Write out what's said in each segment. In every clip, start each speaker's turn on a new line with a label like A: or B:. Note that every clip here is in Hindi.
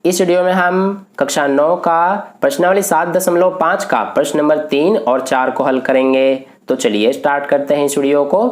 A: इस वीडियो में हम कक्षा 9 का प्रश्नावली 7.5 का प्रश्न नंबर 3 और 4 को हल करेंगे। तो चलिए स्टार्ट करते हैं इस वीडियो को।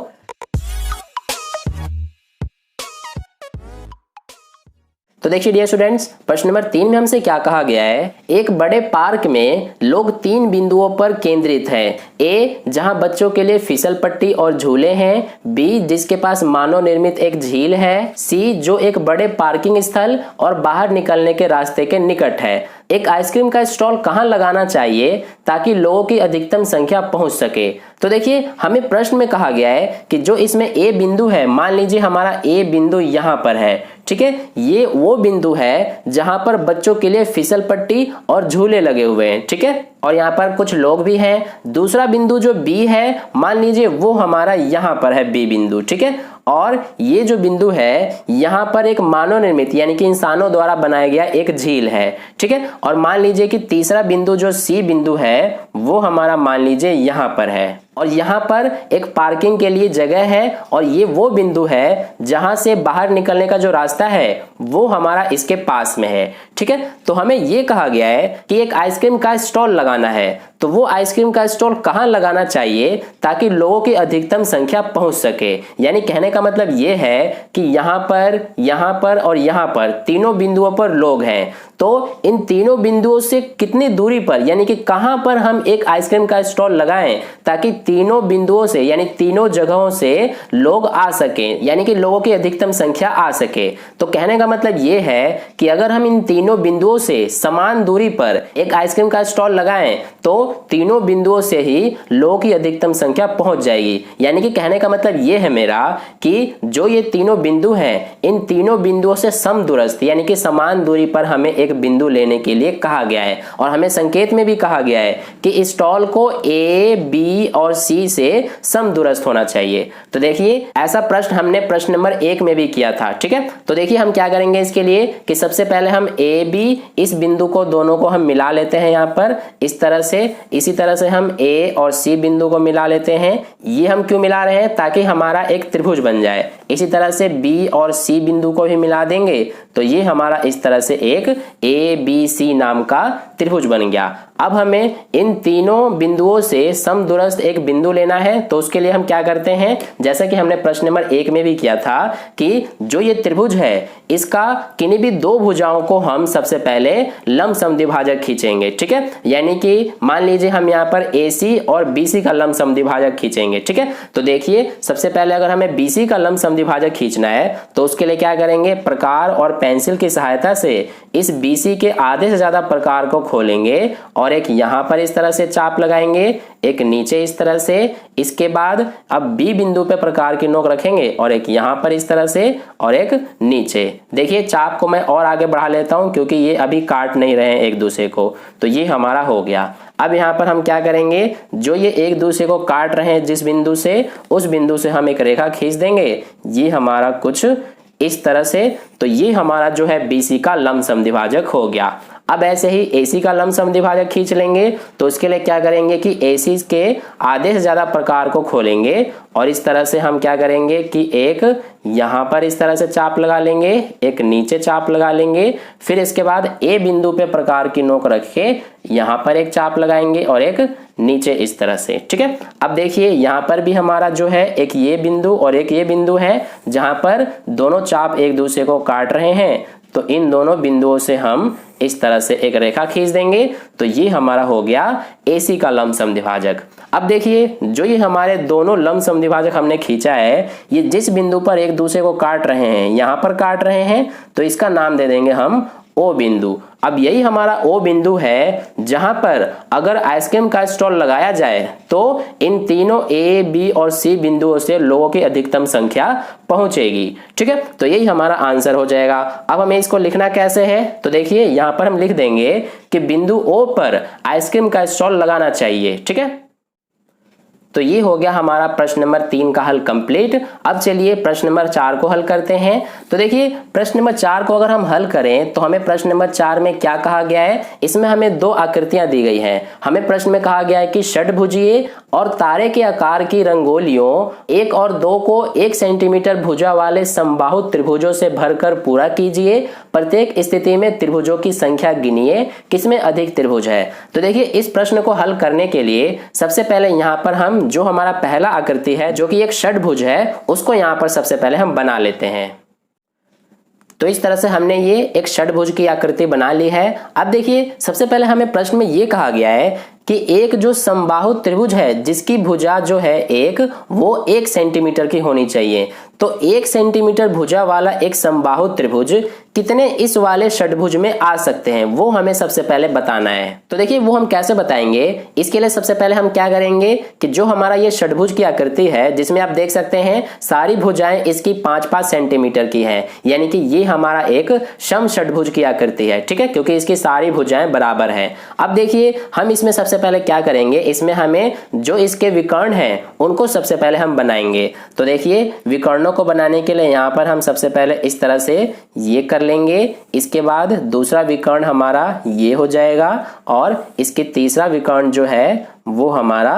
A: तो देखिए डियर स्टूडेंट्स, प्रश्न नंबर 3 में हमसे क्या कहा गया है। एक बड़े पार्क में लोग 3 बिंदुओं पर केंद्रित हैं। ए, जहां बच्चों के लिए फिसल पट्टी और झूले हैं। बी, जिसके पास मानव निर्मित एक झील है। सी, जो एक बड़े पार्किंग स्थल और बाहर निकलने के रास्ते के निकट है। एक आइसक्रीम का स्टॉल कहां लगाना चाहिए ताकि लोगों की अधिकतम संख्या पहुंच सके। तो देखिए हमें प्रश्न में कहा गया है कि जो इसमें ए बिंदु है, मान लीजिए हमारा ए बिंदु यहां पर है, ठीक है। ये वो बिंदु है जहां पर बच्चों के लिए फिसल पट्टी और झूले लगे हुए हैं, ठीक है, और यहाँ पर कुछ लोग भी हैं। दूसरा बिंदु जो बी है, मान लीजिए वो हमारा यहाँ पर है बी बिंदु, ठीक है। और ये जो बिंदु है यहाँ पर एक मानव निर्मित यानी कि इंसानों द्वारा बनाया गया एक झील है, ठीक है। और मान लीजिए कि तीसरा बिंदु जो सी बिंदु है वो हमारा मान लीजिए यहाँ पर है, और यहाँ पर एक पार्किंग के लिए जगह है, और ये वो बिंदु है जहां से बाहर निकलने का जो रास्ता है वो हमारा इसके पास में है, ठीक है। तो हमें ये कहा गया है कि एक आइसक्रीम का स्टॉल लगाना है। तो वो आइसक्रीम का स्टॉल कहां लगाना चाहिए ताकि लोगों की अधिकतम संख्या पहुंच सके। यानी कहने का मतलब ये है कि यहाँ पर और यहाँ पर तीनों बिंदुओं पर लोग हैं। तो इन तीनों बिंदुओं से कितनी दूरी पर यानी कि कहां पर हम एक आइसक्रीम का स्टॉल लगाएं ताकि तीनों बिंदुओं से यानी तीनों जगहों से लोग आ सकें, यानी कि लोगों की अधिकतम संख्या आ सके। तो कहने का मतलब ये है कि अगर हम इन तीनों बिंदुओं से समान दूरी पर एक आइसक्रीम का स्टॉल लगाएं तो तीनों बिंदुओं से ही लोगों की अधिकतम संख्या पहुंच जाएगी। यानी कि कहने का मतलब ये है मेरा कि जो ये तीनों बिंदु हैं, इन तीनों बिंदुओं से समदूरस्थ यानी कि समान दूरी पर हमें एक बिंदु लेने के लिए कहा गया है। और हमें संकेत में भी कहा गया है कि स्टॉल को ए, बी और सी से समदूरस्थ होना चाहिए। तो देखिए ऐसा प्रश्न हमने प्रश्न नंबर 1 में भी किया था, ठीक है। तो देखिए हम क्या करेंगे इसके लिए कि सबसे पहले हम ए, बी इस बिंदु को दोनों को हम मिला लेते हैं यहाँ पर इस तरह से। इसी तरह से हम ए और सी बिंदु को मिला लेते हैं। ये हम क्यों मिला रहे हैं? ताकि हमारा एक त्रिभुज बन जाए। इसी तरह से बी और सी बिंदु को भी मिला देंगे तो ये हमारा इस तरह से एक ए बी सी नाम का त्रिभुज बन गया। अब हमें इन तीनों बिंदुओं से समदूरस्थ एक बिंदु लेना है। तो उसके लिए हम क्या करते हैं, जैसा कि हमने प्रश्न नंबर 1 में भी किया था कि जो ये त्रिभुज है इसका किन्हीं भी दो भुजाओं को हम सबसे पहले लंब समद्विभाजक खींचेंगे, ठीक है। यानी कि मान लीजिए हम यहाँ पर AC और BC का लंब समद्विभाजक खींचेंगे, ठीक है। तो देखिए सबसे पहले अगर हमें BC का लंब समद्विभाजक खींचना है तो उसके लिए क्या करेंगे, प्रकार और पेंसिल की सहायता से इस BC के आधे से ज्यादा प्रकार को खोलेंगे और एक यहां पर इस तरह से चाप लगाएंगे, एक नीचे इस तरह से। इसके बाद अब B बिंदु पे प्रकार की नोक रखेंगे और एक यहां पर इस तरह से और एक नीचे। देखिए चाप को मैं और आगे बढ़ा लेता हूं क्योंकि ये अभी काट नहीं रहे हैं एक दूसरे को। तो ये हमारा हो गया। अब यहाँ पर हम क्या करेंगे, जो ये एक दूसरे को काट रहे हैं जिस बिंदु से, उस बिंदु से हम एक रेखा खींच देंगे। ये हमारा कुछ इस तरह से। तो ये हमारा जो है BC का लंब समद्विभाजक हो गया। अब ऐसे ही AC का लंब समद्विभाजक खींच लेंगे। तो इसके लिए क्या करेंगे कि AC के आधे से ज्यादा प्रकार को खोलेंगे और इस तरह से हम क्या करेंगे कि एक यहां पर इस तरह से चाप लगा लेंगे, एक नीचे चाप लगा लेंगे। फिर इसके बाद A बिंदु पे प्रकार की नोक रख के यहां पर एक चाप लगाएंगे और एक नीचे इस तरह से, ठीक है। अब देखिए यहां पर भी हमारा जो है एक ये बिंदु और एक ये बिंदु है जहां पर दोनों चाप एक दूसरे को काट रहे हैं। तो इन दोनों बिंदुओं से हम इस तरह से एक रेखा खींच देंगे। तो ये हमारा हो गया AC का लंब समद्विभाजक। अब देखिए जो ये हमारे दोनों लंब समद्विभाजक हमने खींचा है, ये जिस बिंदु पर एक दूसरे को काट रहे हैं, यहां पर काट रहे हैं, तो इसका नाम दे देंगे हम O बिंदु। अब यही हमारा O बिंदु है जहां पर अगर आइसक्रीम का स्टॉल लगाया जाए तो इन तीनों A, B और C बिंदुओं से लोगों की अधिकतम संख्या पहुंचेगी, ठीक है। तो यही हमारा आंसर हो जाएगा। अब हमें इसको लिखना कैसे है, तो देखिए यहां पर हम लिख देंगे कि बिंदु O पर आइसक्रीम का स्टॉल लगाना चाहिए, ठीक है। तो ये हो गया हमारा प्रश्न नंबर 3 का हल कंप्लीट। अब चलिए प्रश्न नंबर 4 को हल करते हैं। तो देखिए प्रश्न नंबर 4 को अगर हम हल करें तो हमें प्रश्न नंबर 4 में क्या कहा गया है, इसमें हमें दो आकृतियां दी गई हैं। हमें प्रश्न में कहा गया है कि षटभुजीय और तारे के आकार की रंगोलियों 1 और 2 को 1 सेंटीमीटर भुजा वाले समबाहु त्रिभुजों से भरकर पूरा कीजिए। प्रत्येक स्थिति में त्रिभुजों की संख्या गिनिए, किसमें अधिक त्रिभुज है। तो देखिए इस प्रश्न को हल करने के लिए सबसे पहले यहाँ पर हम जो हमारा पहला आकृति है जो कि एक षटभुज है, उसको यहाँ पर सबसे पहले हम बना लेते हैं। तो इस तरह से हमने ये एक षटभुज की आकृति बना ली है। अब देखिए सबसे पहले हमें प्रश्न में ये कहा गया है कि एक जो समबाहु त्रिभुज है जिसकी भुजा जो है एक वो 1 सेंटीमीटर की होनी चाहिए। तो 1 सेंटीमीटर भुजा वाला एक समबाहु त्रिभुज कितने इस वाले षटभुज में आ सकते हैं वो हमें सबसे पहले बताना है। तो देखिए वो हम कैसे बताएंगे, इसके लिए सबसे पहले हम क्या करेंगे कि जो हमारा ये षटभुज की आकृति है जिसमें आप देख सकते हैं सारी भुजाएं इसकी 5-5 सेंटीमीटर की है, यानी कि ये हमारा एक सम षटभुज की आकृति है, ठीक है, क्योंकि इसकी सारी भुजाएं बराबर है। अब देखिए हम इसमें सबसे पहले क्या करेंगे, इसमें हमें जो इसके विकर्ण हैं उनको सबसे पहले हम बनाएंगे। तो देखिए विकर्णों को बनाने के लिए यहाँ पर हम सबसे पहले इस तरह से ये कर लेंगे, इसके बाद दूसरा विकर्ण हमारा ये हो जाएगा और इसके तीसरा विकर्ण जो है वो हमारा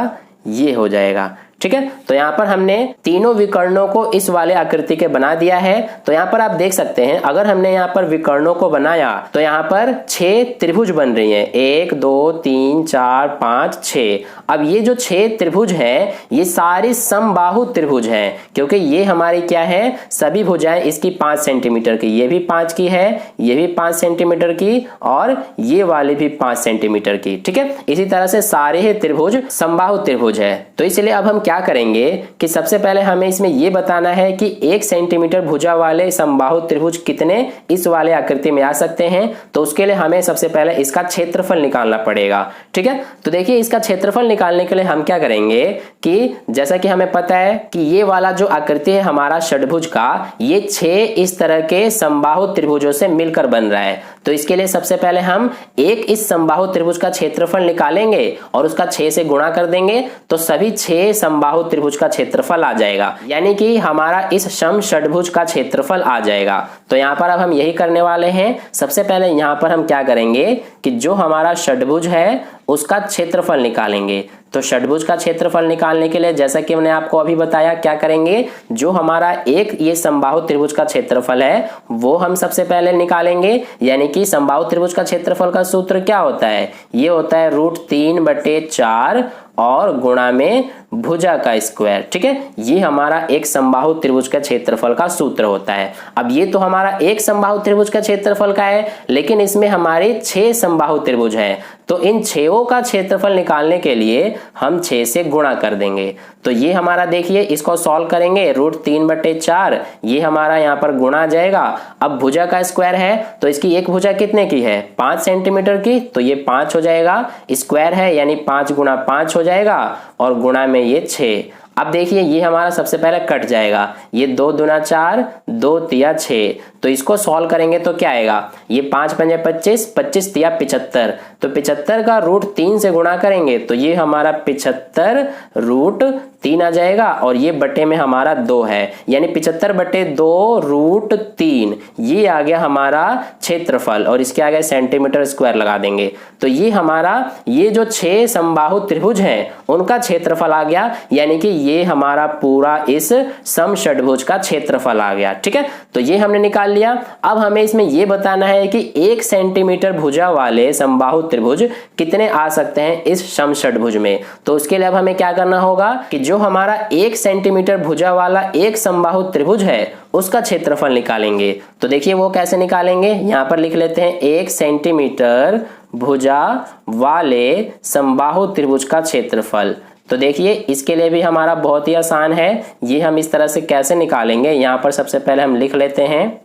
A: ये हो जाएगा, ठीक है। तो यहाँ पर हमने तीनों विकर्णों को इस वाले आकृति के बना दिया है। तो यहाँ पर आप देख सकते हैं अगर हमने यहाँ पर विकर्णों को बनाया तो यहाँ पर 6 त्रिभुज बन रही हैं, 1 2 3 4 5 6। अब ये जो 6 त्रिभुज है ये सारी समबाहु त्रिभुज है, क्योंकि ये हमारी क्या है, सभी भुजाएं इसकी 5 सेंटीमीटर की, ये भी 5 की है, ये भी 5 सेंटीमीटर की और ये वाली भी 5 सेंटीमीटर की, ठीक है। इसी तरह से सारे ही त्रिभुज समबाहु त्रिभुज है। तो इसलिए अब हम क्या करेंगे कि सबसे पहले हमें इसमें यह बताना है कि 1 सेंटीमीटर भुजा वाले समबाहु त्रिभुज कितने इस वाले आकृति में आ सकते हैं। तो उसके लिए हमें सबसे पहले इसका क्षेत्रफल निकालना पड़ेगा, ठीक है। तो देखिए इसका क्षेत्रफल निकालने के लिए हम क्या करेंगे कि जैसा कि हमें पता है कि ये वाला जो आकृति है हमारा षटभुज का, ये 6 इस तरह के समबाहु त्रिभुजों से मिलकर बन रहा है। तो इसके लिए सबसे पहले हम एक इस समबाहु त्रिभुज का क्षेत्रफल निकालेंगे और उसका 6 से गुणा कर देंगे तो सभी 6 समबाहु त्रिभुज का क्षेत्रफल आ जाएगा, यानी कि हमारा इस सम षटभुज का क्षेत्रफल आ जाएगा। तो यहाँ पर अब हम यही करने वाले हैं। सबसे पहले यहाँ पर हम क्या करेंगे कि जो हमारा षटभुज है उसका क्षेत्रफल निकालेंगे। तो षटभुज का क्षेत्रफल निकालने के लिए जैसा कि मैंने आपको अभी बताया क्या करेंगे, जो हमारा एक ये समबाहु त्रिभुज का क्षेत्रफल है वो हम सबसे पहले निकालेंगे, यानी कि समबाहु त्रिभुज का क्षेत्रफल का सूत्र क्या होता है, ये होता है √3/4 और गुणा में भुजा का स्क्वायर, ठीक है। ये हमारा एक समबाहु त्रिभुज का क्षेत्रफल का सूत्र होता है। अब ये तो हमारा एक समबाहु त्रिभुज का क्षेत्रफल का है, लेकिन इसमें हमारे 6 समबाहु त्रिभुज हैं। तो इन 6 का क्षेत्रफल निकालने के लिए हम 6 से गुणा कर देंगे। तो ये हमारा देखिए इसको सॉल्व करेंगे, √3/4 ये हमारा यहाँ पर गुणा आ जाएगा। अब भुजा का स्क्वायर है तो इसकी एक भुजा कितने की है, 5 सेंटीमीटर की, तो ये 5 हो जाएगा। स्क्वायर है यानी 5 × 5 हो जाएगा और गुणा में ये 6। अब देखिए ये हमारा सबसे पहले कट जाएगा, ये 2 दूना 4, 2 तिया 6। तो इसको सॉल्व करेंगे तो क्या आएगा, ये 5 पंजे 25, 25 तिया 75। तो 75 का √3 से गुणा करेंगे तो ये हमारा 75 √3 आ जाएगा और ये बटे में हमारा 2 है, यानी 75/2 √3 ये आ गया हमारा क्षेत्रफल और इसके आगे सेंटीमीटर स्क्वायर लगा देंगे। तो ये हमारा ये जो 6 समबाहु त्रिभुज हैं उनका क्षेत्रफल आ गया, यानी कि ये हमारा पूरा इस सम षटभुज का क्षेत्रफल आ गया, ठीक है। तो ये हमने निकाल लिया। अब हमें इसमें ये बताना है कि 1 सेंटीमीटर भुजा वाले समबाहु त्रिभुज कितने आ सकते हैं इस सम षटभुज में। तो उसके लिए अब हमें क्या करना होगा कि जो हमारा 1 सेंटीमीटर भुजा वाला एक समबाहु त्रिभुज है उसका क्षेत्रफल निकालेंगे। तो देखिए वो कैसे निकालेंगे, यहां पर लिख लेते हैं 1 सेंटीमीटर भुजा वाले समबाहु त्रिभुज का क्षेत्रफल। तो देखिए इसके लिए भी हमारा बहुत ही आसान है, ये हम इस तरह से कैसे निकालेंगे, यहां पर सबसे पहले हम लिख लेते हैं।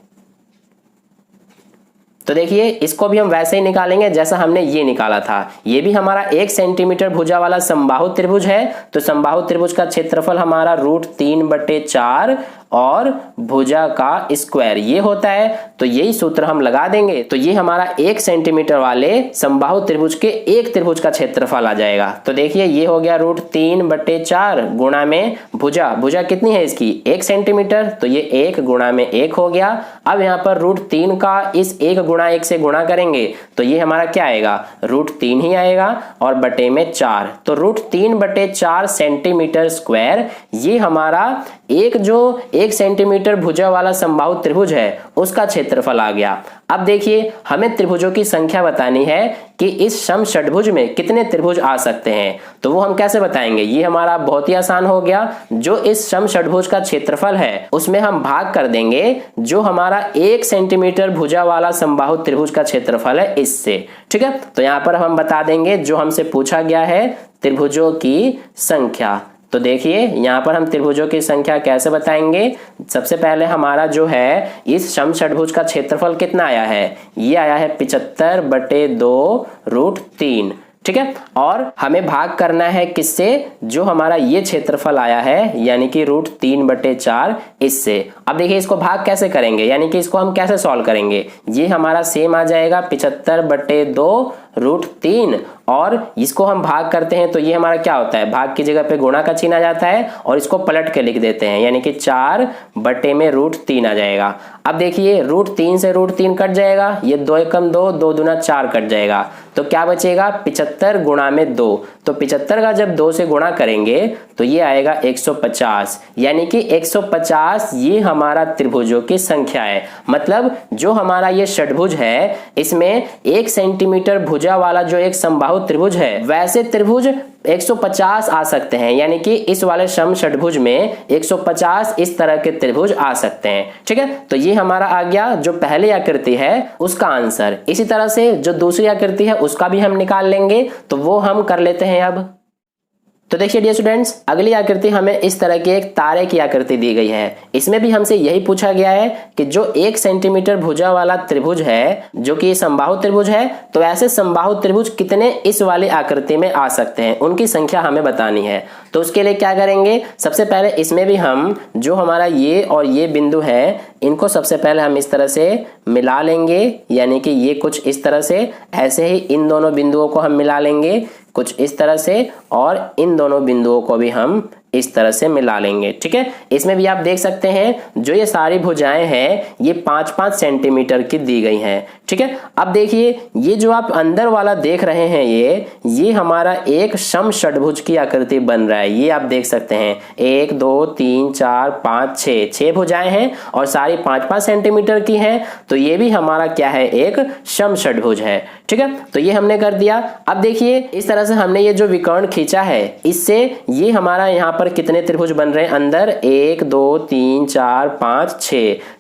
A: तो देखिए इसको भी हम वैसे ही निकालेंगे जैसा हमने ये निकाला था। ये भी हमारा 1 सेंटीमीटर भुजा वाला समबाहु त्रिभुज है। तो समबाहु त्रिभुज का क्षेत्रफल हमारा √3/4 और भुजा का स्क्वायर ये होता है। तो यही सूत्र हम लगा देंगे तो ये हमारा 1 सेंटीमीटर वाले समबाहु त्रिभुज के एक त्रिभुज का क्षेत्रफल आ जाएगा। तो देखिए ये हो गया √3/4 गुणा में भुजा कितनी है इसकी 1 सेंटीमीटर, तो ये 1 गुणा में 1 हो गया। अब यहाँ पर √3 का इस 1 गुणा 1 से गुणा करेंगे तो ये हमारा क्या आएगा √3 ही आएगा और बटे में 4, तो √3/4 सेंटीमीटर स्क्वायर ये हमारा एक जो 1 सेंटीमीटर भुजा वाला समबाहु त्रिभुज है उसका क्षेत्रफल आ गया। अब देखिए हमें त्रिभुजों की संख्या बतानी है कि इस समषट्भुज में कितने त्रिभुज आ सकते हैं, तो वो हम कैसे बताएंगे। ये हमारा बहुत ही आसान हो गया, जो इस समषट्भुज का क्षेत्रफल है उसमें हम भाग कर देंगे जो हमारा 1 सेंटीमीटर भुजा वाला समबाहु त्रिभुज का क्षेत्रफल है इससे, ठीक है। तो यहाँ पर हम बता देंगे जो हमसे पूछा गया है त्रिभुजों की संख्या। तो देखिए यहाँ पर हम त्रिभुजों की संख्या कैसे बताएंगे। सबसे पहले हमारा जो है इस समषट्भुज का क्षेत्रफल कितना आया है, ये आया है 75/2 √3, ठीक है। और हमें भाग करना है किससे, जो हमारा ये क्षेत्रफल आया है यानी कि √3/4 इससे। अब देखिए इसको भाग कैसे करेंगे, यानी कि इसको हम कैसे सॉल्व करेंगे। ये हमारा सेम आ जाएगा 75/2 √3 और इसको हम भाग करते हैं तो ये हमारा क्या होता है, भाग की जगह पे गुणा का चिन्ह आ जाता है और इसको पलट के लिख देते हैं यानी कि 4/√3 आ जाएगा। अब देखिए √3 से √3 कट जाएगा, ये 2 एकम 2, 2 दूना 4 कट जाएगा, तो क्या बचेगा 75 गुणा में 2, तो 75 का जब 2 से गुणा करेंगे तो ये आएगा 150, यानी कि 150 ये हमारा त्रिभुजों की संख्या है। मतलब जो हमारा ये षट्भुज है इसमें 1 सेंटीमीटर भुजा वाला जो एक समबाहु त्रिभुज है वैसे त्रिभुज 150 आ सकते हैं, यानी कि इस वाले समषट्भुज में 150 इस तरह के त्रिभुज आ सकते हैं, ठीक है। तो ये हमारा आ गया जो पहली आकृति है उसका आंसर। इसी तरह से जो दूसरी आकृति है उसका भी हम निकाल लेंगे, तो वो हम कर लेते हैं अब। तो देखिए डियर स्टूडेंट्स, अगली आकृति हमें इस तरह की एक तारे की आकृति दी गई है। इसमें भी हमसे यही पूछा गया है कि जो 1 सेंटीमीटर भुजा वाला त्रिभुज है जो कि समबाहु त्रिभुज है, तो ऐसे समबाहु त्रिभुज कितने इस वाली आकृति में आ सकते हैं, उनकी संख्या हमें बतानी है। तो उसके लिए क्या करेंगे, सबसे पहले इसमें भी हम जो हमारा ये और ये बिंदु है इनको सबसे पहले हम इस तरह से मिला लेंगे, यानी कि ये कुछ इस तरह से, ऐसे ही इन दोनों बिंदुओं को हम मिला लेंगे कुछ इस तरह से, और इन दोनों बिंदुओं को भी हम इस तरह से मिला लेंगे, ठीक है। इसमें भी आप देख सकते हैं जो ये सारी भुजाएं हैं ये 5-5 सेंटीमीटर की दी गई हैं, ठीक है। अब देखिए ये जो आप अंदर वाला देख रहे हैं ये हमारा एक समषट्भुज की आकृति बन रहा है। ये आप देख सकते हैं 1 2 3 4 5 6 भुजाएं हैं और सारी 5-5 सेंटीमीटर की हैं, तो ये भी हमारा क्या है, एक समषट्भुज है, ठीक है। तो ये हमने कर दिया। अब देखिए इस तरह से हमने ये जो विकर्ण खींचा है इससे ये हमारा यहाँ पर कितने त्रिभुज बन रहे हैं, अंदर 1 2 3 4 5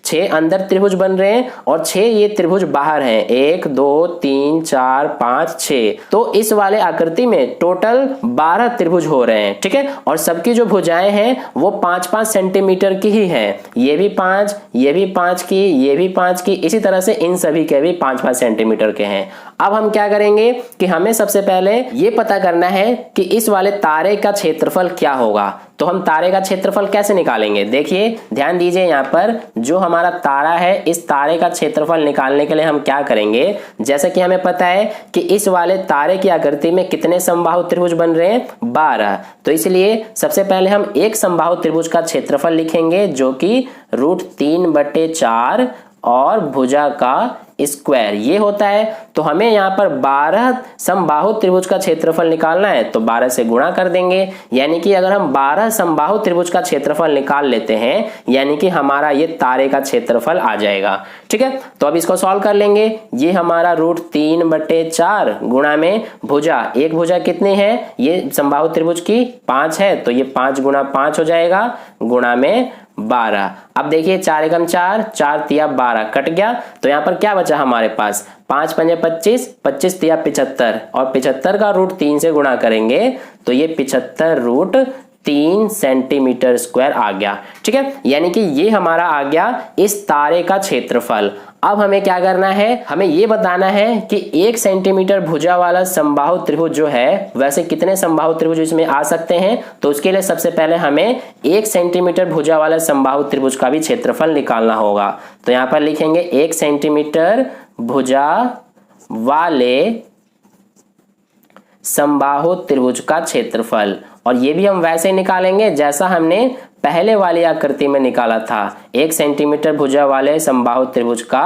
A: 6 अंदर त्रिभुज बन रहे हैं और 6 ये त्रिभुज बाहर हैं, 1 2 3 4 5 6। तो इस वाले आकृति में टोटल 12 त्रिभुज हो रहे हैं, ठीक है। और सबकी जो भुजाएं हैं वो 5-5 सेंटीमीटर की ही है, ये भी 5, ये भी 5 की, ये भी 5 की, इसी तरह से इन सभी के भी 5-5 सेंटीमीटर के हैं। अब हम क्या करेंगे कि हमें सबसे पहले ये पता करना है कि इस वाले तारे का क्षेत्रफल क्या होगा। तो हम तारे का क्षेत्रफल कैसे निकालेंगे, देखिए ध्यान दीजिए यहाँ पर जो हमारा तारा है इस तारे का क्षेत्रफल निकालने के लिए हम क्या करेंगे, जैसे कि हमें पता है कि इस वाले तारे की आकृति में कितने समबाहु त्रिभुज बन रहे हैं, 12। तो इसलिए सबसे पहले हम एक समबाहु त्रिभुज का क्षेत्रफल लिखेंगे जो कि √3/4 और भुजा का स्क्वायर ये होता है। तो हमें यहाँ पर 12 समबाहु त्रिभुज का क्षेत्रफल निकालना है, तो 12 से गुणा कर देंगे, यानी कि अगर हम 12 समबाहु त्रिभुज का क्षेत्रफल निकाल लेते हैं यानी कि हमारा ये तारे का क्षेत्रफल आ जाएगा, ठीक है। तो अब इसको सॉल्व कर लेंगे। ये हमारा √3/4 गुणा में भुजा, एक भुजा कितनी है, ये समबाहु त्रिभुज की 5 है, तो ये 5 गुणा 5 हो जाएगा, गुणा में 12। अब देखिए 4 एकम 4, 4 तिया 12 कट गया, तो यहाँ पर क्या बचा हमारे पास, 5 पंजे 25, 25 तिया 75 और 75 का √3 से गुणा करेंगे तो ये 75√3 सेंटीमीटर स्क्वायर आ गया, ठीक है। यानी कि ये हमारा आ गया इस तारे का क्षेत्रफल। अब हमें क्या करना है, हमें ये बताना है कि 1 सेंटीमीटर भुजा वाला समबाहु त्रिभुज जो है वैसे कितने समबाहु त्रिभुज इसमें आ सकते हैं। तो उसके लिए सबसे पहले हमें 1 सेंटीमीटर भुजा वाला समबाहु त्रिभुज का भी क्षेत्रफल निकालना होगा। तो यहां पर लिखेंगे 1 सेंटीमीटर भुजा वाले समबाहु त्रिभुज का क्षेत्रफल, और ये भी हम वैसे निकालेंगे जैसा हमने पहले वाली आकृति में निकाला था, 1 सेंटीमीटर भुजा वाले समबाहु त्रिभुज का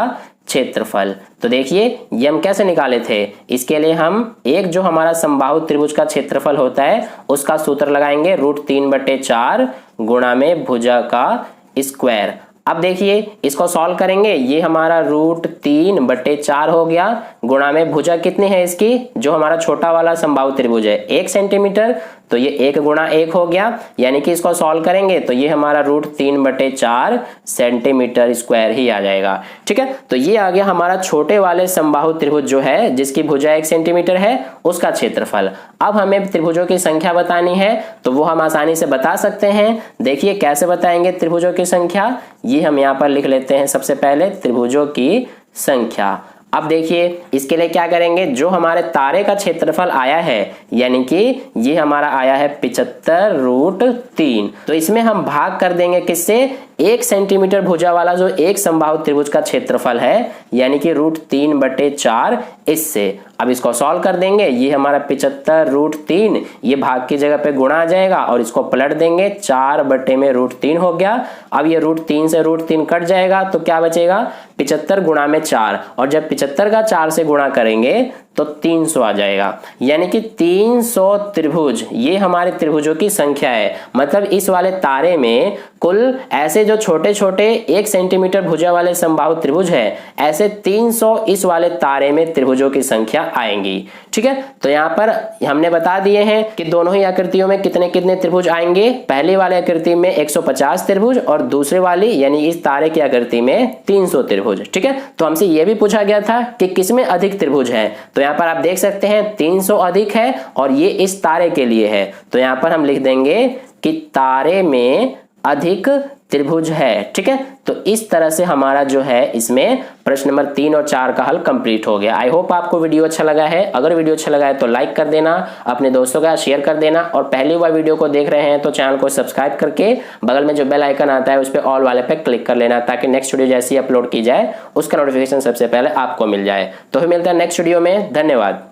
A: क्षेत्रफल। तो देखिए ये हम कैसे निकाले थे, इसके लिए हम एक जो हमारा समबाहु त्रिभुज का क्षेत्रफल होता है उसका सूत्र लगाएंगे √3/4 गुणा में भुजा का स्क्वायर। अब देखिए इसको सॉल्व करेंगे, ये हमारा √3/4 हो गया गुणा में भुजा कितनी है इसकी, जो हमारा छोटा वाला समबाहु त्रिभुज है 1 सेंटीमीटर, तो ये 1 गुणा 1 हो गया, यानी कि इसको सॉल्व करेंगे तो ये हमारा √3/4 सेंटीमीटर स्क्वायर ही आ जाएगा। ठीक है, तो ये आ गया हमारा छोटे वाले समबाहु त्रिभुज जो है जिसकी भुजा 1 सेंटीमीटर है उसका क्षेत्रफल। अब हमें त्रिभुजों की संख्या बतानी है तो वो हम आसानी से बता सकते हैं। देखिए कैसे बताएंगे त्रिभुजों की संख्या, ये हम यहाँ पर लिख लेते हैं सबसे पहले त्रिभुजों की संख्या। अब देखिए इसके लिए क्या करेंगे, जो हमारे तारे का क्षेत्रफल आया है यानी कि ये हमारा आया है 75√3, तो इसमें हम भाग कर देंगे किससे, 1 सेंटीमीटर भुजा वाला जो एक समबाहु त्रिभुज का क्षेत्रफल है यानी कि √3/4 इससे। अब इसको सॉल्व कर देंगे, ये हमारा 75√3 ये भाग की जगह पे गुणा आ जाएगा और इसको पलट देंगे 4/√3 हो गया। अब ये √3 से √3 कट जाएगा तो क्या बचेगा 75 गुणा में 4, और जब 75 का 4 से गुणा करेंगे तो 300 आ जाएगा, यानी कि 300 त्रिभुज ये हमारे त्रिभुजों की संख्या है। मतलब इस वाले तारे में कुल ऐसे जो छोटे छोटे 1 सेंटीमीटर भुजा वाले समबाहु त्रिभुज है ऐसे 300 इस वाले तारे में त्रिभुजों की संख्या आएंगी। ठीक है, तो यहाँ पर हमने बता दिए हैं कि दोनों ही आकृतियों में कितने कितने त्रिभुज आएंगे। पहले वाले आकृति में 150 त्रिभुज और दूसरे वाली यानी इस तारे की आकृति में 300 त्रिभुज। ठीक है, तो हमसे यह भी पूछा गया था कि किसमें अधिक त्रिभुज है, तो यहाँ पर आप देख सकते हैं 300 अधिक है और ये इस तारे के लिए है, तो यहाँ पर हम लिख देंगे कि तारे में अधिक त्रिभुज है। ठीक है, तो इस तरह से हमारा जो है इसमें प्रश्न नंबर 3 और 4 का हल कंप्लीट हो गया। आई होप आपको वीडियो अच्छा लगा है। अगर वीडियो अच्छा लगा है तो लाइक कर देना, अपने दोस्तों का शेयर कर देना, और पहली बार वीडियो को देख रहे हैं तो चैनल को सब्सक्राइब करके बगल में जो बेल आइकन आता है उस पर ऑल वाले पे क्लिक कर लेना, ताकि नेक्स्ट वीडियो जैसी अपलोड की जाए उसका नोटिफिकेशन सबसे पहले आपको मिल जाए। तो फिर मिलता है नेक्स्ट वीडियो में, धन्यवाद।